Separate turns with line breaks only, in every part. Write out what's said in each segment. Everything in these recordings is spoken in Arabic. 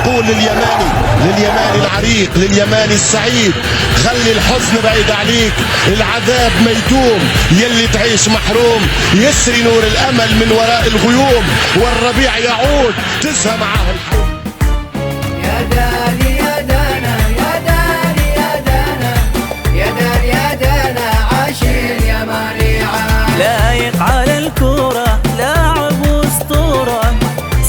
نقول لليماني العريق، لليماني السعيد، خلي الحزن بعيد عليك، العذاب ما يدوم، يلي تعيش محروم يسري نور الامل من وراء الغيوم، والربيع يعود تزهى معاه الحروب.
يا داني يا دانا يا داني يا دانا يا داني يا دانا عاشي اليماني عاش.
لايق على الكورة لاعب واسطورة،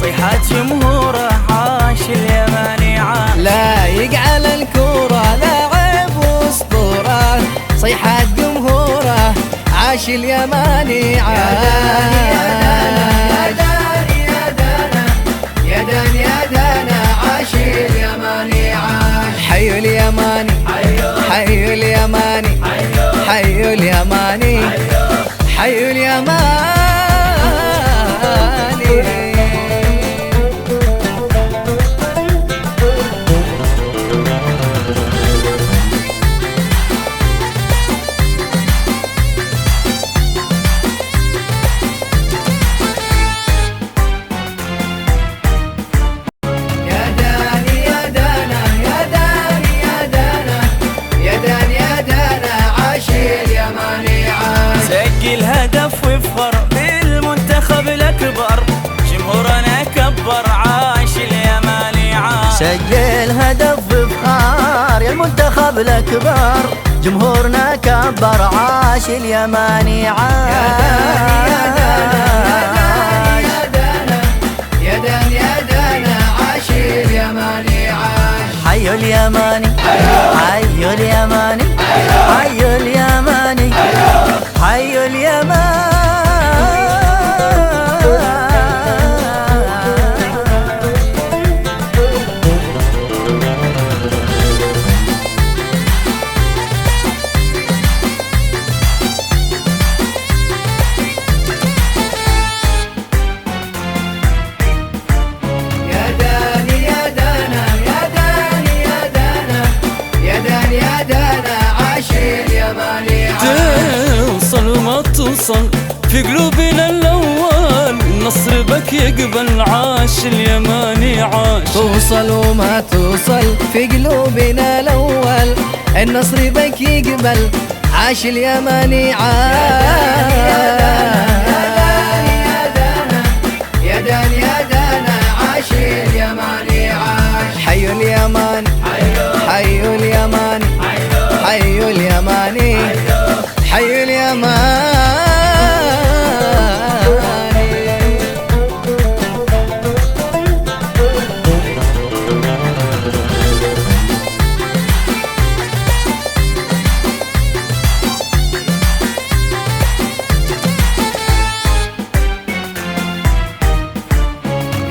صيحة جمهوره عاش اليماني عاش.
لايق على الكورة لاعب واسطورة، صيحة جمهوره عاش اليماني عاش. يا داني يا دانا يا داني يا دانا عاش اليماني عاش. حي اليماني حي اليماني حي اليماني حي اليماني.
سجل هدف وافخر بالمنتخب الأكبر، جمهورنا كبر عاش اليماني عاش.
سجل هدف وافخر يا المنتخب الأكبر، جمهورنا كبر عاش اليماني عاش.
يا داني يا دانا عاش اليماني عاش.
حي اليماني حي اليماني حي اليماني حي اليماني.
توصل وما توصل في قلوبنا الأول، النصر بك يقبل عاش اليماني عاش.
توصل وما توصل في قلوبنا الأول، النصر بك يقبل عاش اليماني عاش. يا داني يا دانا عاش اليماني عاش. حي اليماني حي اليماني حي اليماني حي اليماني.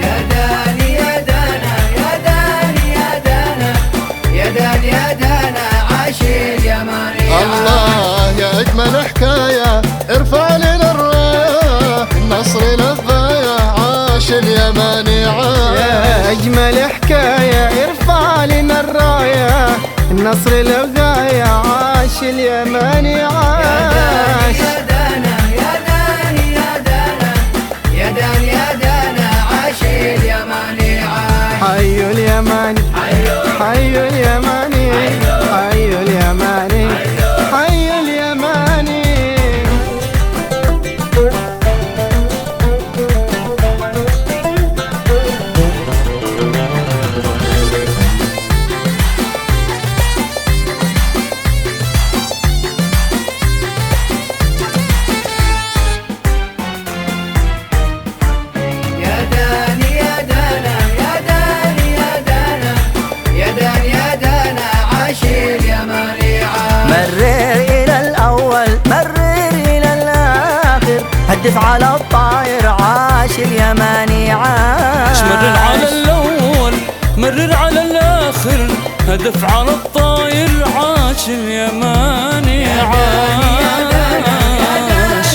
يا داني يا دانا يا داني يا دانا يا داني يا دانا عاش اليماني.
الله يا أجمل حكاية ارفع لنا الراية، النصر للغاية عاش اليماني عاش.
يا أجمل حكاية ارفع لنا الراية، النصر للغاية عاش اليماني عاش.
يا دانا يا داني يا دانا يا داني يا دانا عاش اليماني عاش.
حي اليماني حي اليماني حي اليماني حي اليماني.
يا داني يا دانا يا داني يا دانا يا داني يا دانا عاش اليماني عاش.
مرر إلى الأول مرر إلى الآخر، هدف على الطاير عاش اليماني عاش.
مرر على الأول مرر على الآخر، هدف على الطاير عاش اليماني عاش.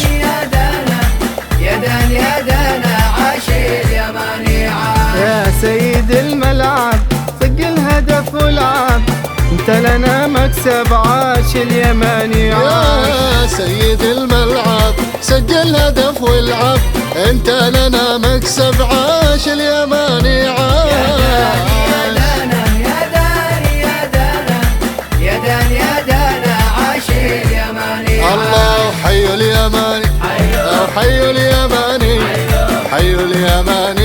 يا دانا يا داني يا دانا عاش اليماني عاش.
يا سيد الملعب سجل هدف ولعب، انت لنا مكسب عاش اليماني عاش.
يا سيد الملعب سجل هدف والعب، انت لنا مكسب عاش اليماني عاش. حي اليماني حي اليماني